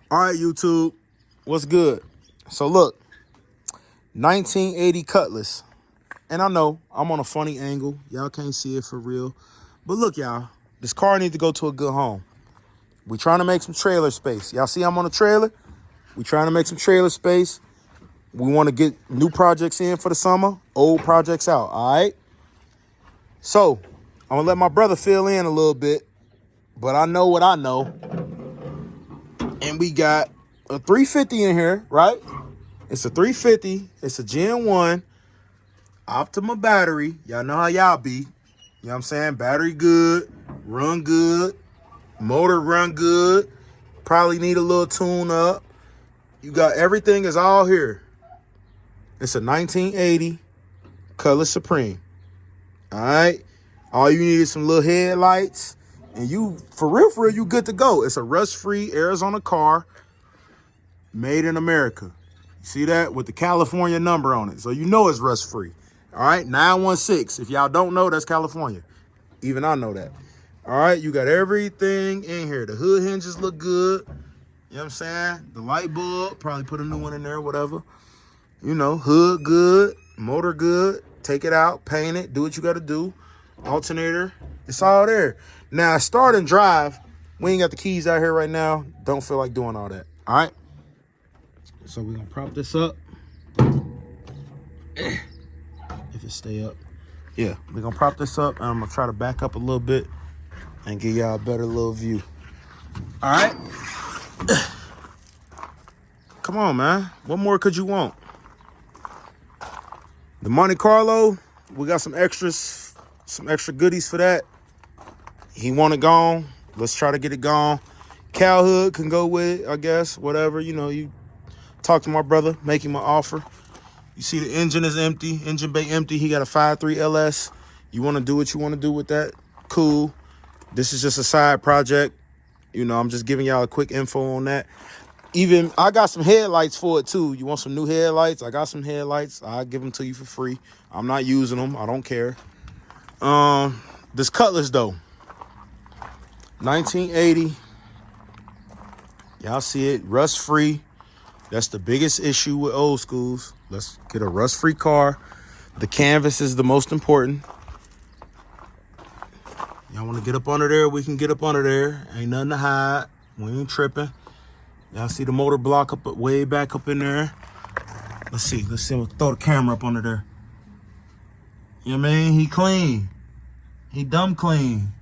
All right, YouTube, what's good? So look, 1980 Cutlass. And I know I'm on a funny angle. Y'all can't see it for real. But look, y'all, this car needs to go to a good home. We trying to make some trailer space. Y'all see I'm on a trailer? We trying to make some trailer space. We want to get new projects in for the summer, old projects out, all right? So I'm going to let my brother fill in a little bit, but I know what I know. And we got a 350 in here, right? It's a 350. It's a Gen 1 Optima battery. Y'all know how y'all be. You know what I'm saying? Battery good, run good, motor run good. Probably need a little tune up. You got everything is all here. It's a 1980 Cutlass Supreme. All right? All you need is some little headlights. And you, for real, you good to go. It's a rust-free Arizona car made in America. See that? With the California number on it. So you know it's rust-free. All right? 916. If y'all don't know, that's California. Even I know that. All right? You got everything in here. The hood hinges look good. You know what I'm saying? The light bulb, probably put a new one in there, whatever. You know, hood good. Motor good. Take it out. Paint it. Do what you got to do. Alternator. It's all there. Now, start and drive. We ain't got the keys out here right now. Don't feel like doing all that. All right? So we're going to prop this up. If it stay up. Yeah, we're going to prop this up. And I'm going to try to back up a little bit and give y'all a better little view. All right? Come on, man. What more could you want? The Monte Carlo, we got some extras, some extra goodies for that. He want it gone. Let's try to get it gone. Cow hood can go with it, I guess. Whatever, you know, you talk to my brother, make him an offer. You see the engine is empty, engine bay empty. He got a 5.3 LS. You want to do what you want to do with that? Cool. This is just a side project. You know, I'm just giving y'all a quick info on that. Even, I got some headlights for it too. You want some new headlights? I got some headlights. I'll give them to you for free. I'm not using them. I don't care. This Cutlass though. 1980. Y'all see it, rust-free. That's the biggest issue with old schools. Let's get a rust-free car. The canvas is the most important. Y'all want to get up under there? We can get up under there. Ain't nothing to hide. We ain't tripping. Y'all see the motor block up way back up in there. Let's see. We'll throw the camera up under there. You know what I mean? He clean. He dumb clean.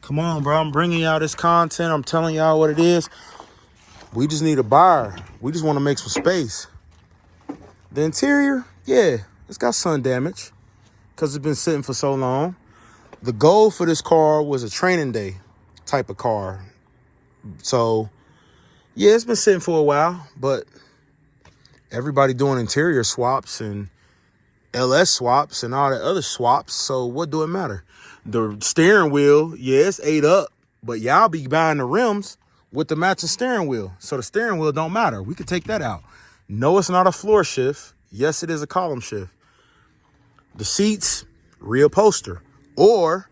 Come on, bro. I'm bringing y'all this content. I'm telling y'all what it is. We just need a buyer. We just want to make some space. The interior, yeah, it's got sun damage because it's been sitting for so long. The goal for this car was a training day type of car. So, yeah, it's been sitting for a while, but everybody doing interior swaps and LS swaps and all the other swaps. So what do it matter? The steering wheel, yeah, it's ate up, but y'all be buying the rims with the matching steering wheel. So the steering wheel don't matter. We could take that out. No, it's not a floor shift. Yes, it is a column shift. The seats, reupholster. Or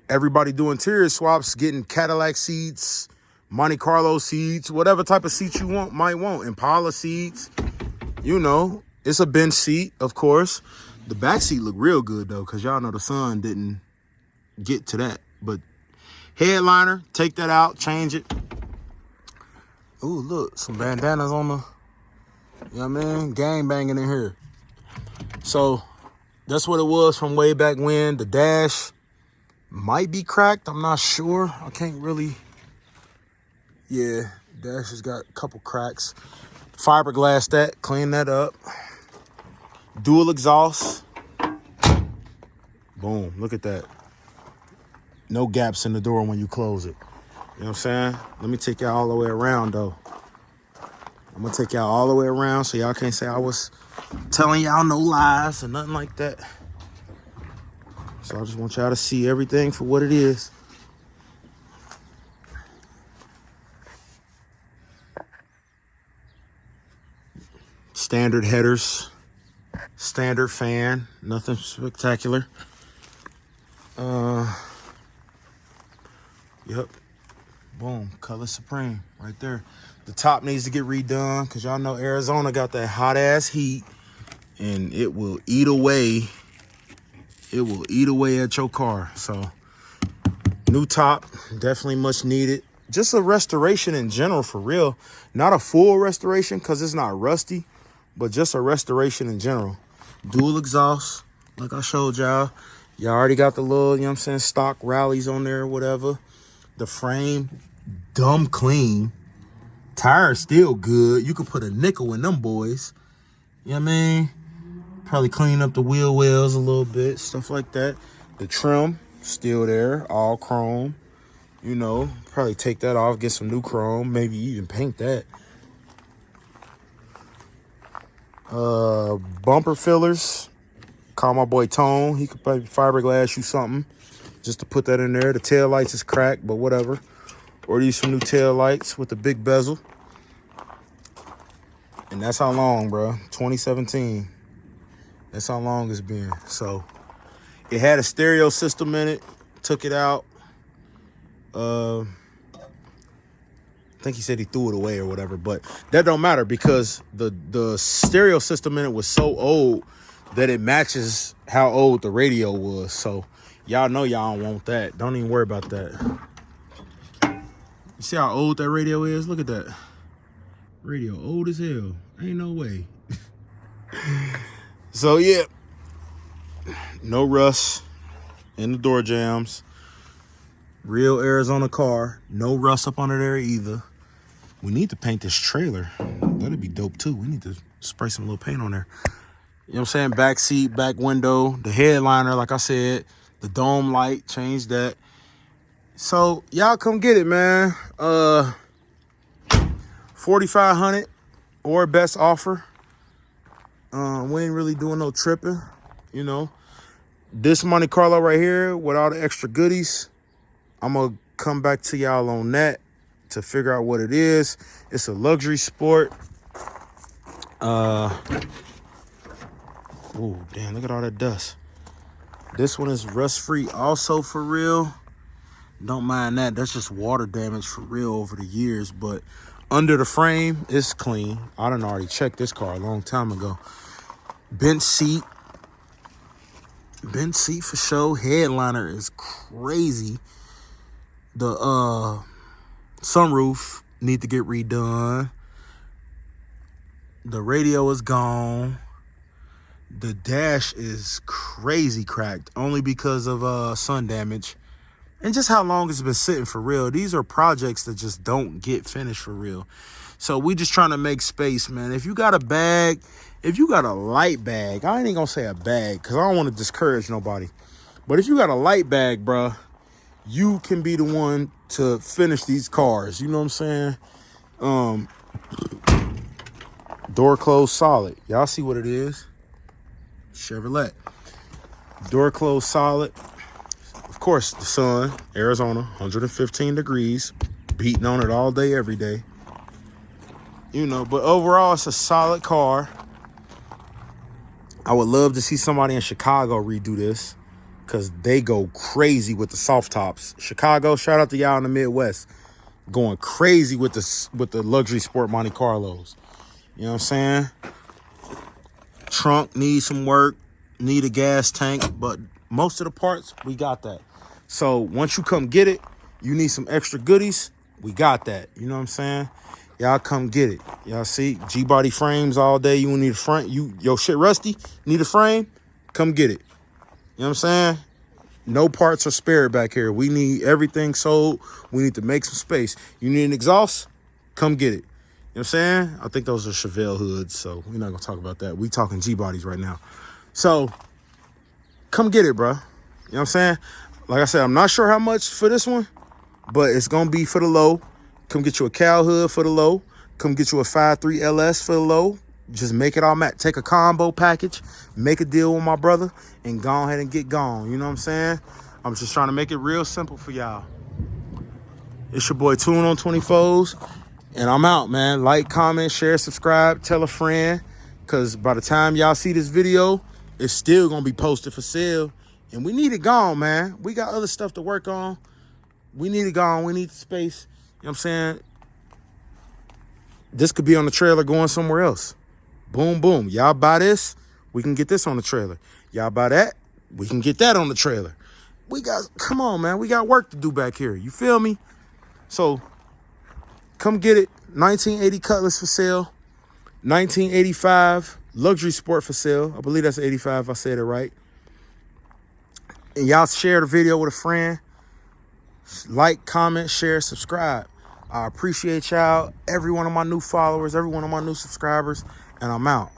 everybody doing interior swaps, getting Cadillac seats, Monte Carlo seats, whatever type of seats you might want. Impala seats, you know. It's a bench seat, of course. The back seat look real good, though, because y'all know the sun didn't get to that. But headliner, take that out, change it. Ooh, look, some bandanas on the, you know what I mean? Gang banging in here. So that's what it was from way back when. The dash might be cracked. I'm not sure. I can't really. Yeah, dash has got a couple cracks. Fiberglass that, clean that up. Dual exhaust. Boom, look at that. No gaps in the door when you close it. You know what I'm saying? Let me take y'all all the way around, though. I'm going to take y'all all the way around so y'all can't say I was telling y'all no lies or nothing like that. So I just want y'all to see everything for what it is. Standard headers. Standard fan. Nothing spectacular. Yep. Boom. Boom, Color Supreme right there. The top needs to get redone because y'all know Arizona got that hot ass heat and it will eat away. It will eat away at your car. So new top, definitely much needed. Just a restoration in general for real. Not a full restoration because it's not rusty, but just a restoration in general. Dual exhaust, like I showed y'all. Y'all already got the little, you know what I'm saying, stock rallies on there or whatever. The frame, dumb clean. Tires still good. You could put a nickel in them boys. You know what I mean? Probably clean up the wheel wells a little bit, stuff like that. The trim, still there, all chrome. You know, probably take that off, get some new chrome, maybe even paint that. Bumper fillers. Call my boy Tone. He could probably fiberglass you something just to put that in there. The tail lights is cracked, but whatever. Order you some new tail lights with the big bezel. And that's how long, bro. 2017. That's how long it's been. So it had a stereo system in it. Took it out. I think he said he threw it away or whatever, but that don't matter because the stereo system in it was so old that it matches how old the radio was. So y'all know y'all don't want that. Don't even worry about that. You see how old that radio is? Look at that. Radio old as hell. Ain't no way. So yeah, no rust in the door jambs. Real Arizona car. No rust up under there either. We need to paint this trailer. That'd be dope too. We need to spray some little paint on there. You know what I'm saying? Back seat, back window, the headliner, like I said, the dome light, change that. So y'all come get it, man. $4,500 or best offer. We ain't really doing no tripping, you know. This Monte Carlo right here with all the extra goodies, I'm gonna come back to y'all on that to figure out what it is. It's a luxury sport. Oh, damn, look at all that dust. This one is rust-free also for real. Don't mind that. That's just water damage for real over the years. But under the frame, it's clean. I done already checked this car a long time ago. Bench seat. Bench seat for sure. Headliner is crazy. The sunroof need to get redone. The radio is gone. The dash is crazy cracked, only because of sun damage and just how long it's been sitting for real. These are projects that just don't get finished for real. So we just trying to make space, man. If you got a bag, if you got a light bag, I ain't even gonna say a bag because I don't want to discourage nobody. But if you got a light bag, bruh, you can be the one to finish these cars. You know what I'm saying? Door closed solid. Y'all see what it is? Chevrolet. Door closed solid. Of course, the sun, Arizona, 115 degrees. Beating on it all day, every day. You know, but overall, it's a solid car. I would love to see somebody in Chicago redo this because they go crazy with the soft tops. Chicago, shout out to y'all in the Midwest. Going crazy with the luxury sport Monte Carlos. You know what I'm saying? Trunk needs some work, need a gas tank, but most of the parts, we got that. So once you come get it, you need some extra goodies, we got that. You know what I'm saying? Y'all come get it. Y'all see G-body frames all day. You need a front. Your shit rusty, need a frame, come get it. You know what I'm saying? No parts are spared back here. We need everything sold. We need to make some space. You need an exhaust, come get it. You know what I'm saying? I think those are Chevelle hoods, so we're not going to talk about that. We talking G-bodies right now. So, come get it, bro. You know what I'm saying? Like I said, I'm not sure how much for this one, but it's going to be for the low. Come get you a cow hood for the low. Come get you a 5.3 LS for the low. Just make it all match. Take a combo package, make a deal with my brother, and go ahead and get gone. You know what I'm saying? I'm just trying to make it real simple for y'all. It's your boy Tune on 24s. And I'm out, man. Like, comment, share, subscribe, tell a friend. Because by the time y'all see this video, it's still going to be posted for sale. And we need it gone, man. We got other stuff to work on. We need it gone. We need the space. what I'm saying? This could be on the trailer going somewhere else. Boom, boom. Y'all buy this, we can get this on the trailer. Y'all buy that, we can get that on the trailer. Come on, man. We got work to do back here. You feel me? So come get it. 1980 Cutlass for sale. 1985 Luxury Sport for sale. I believe that's 85 if I said it right. And y'all share the video with a friend. Like, comment, share, subscribe. I appreciate y'all, every one of my new followers, every one of my new subscribers, and I'm out.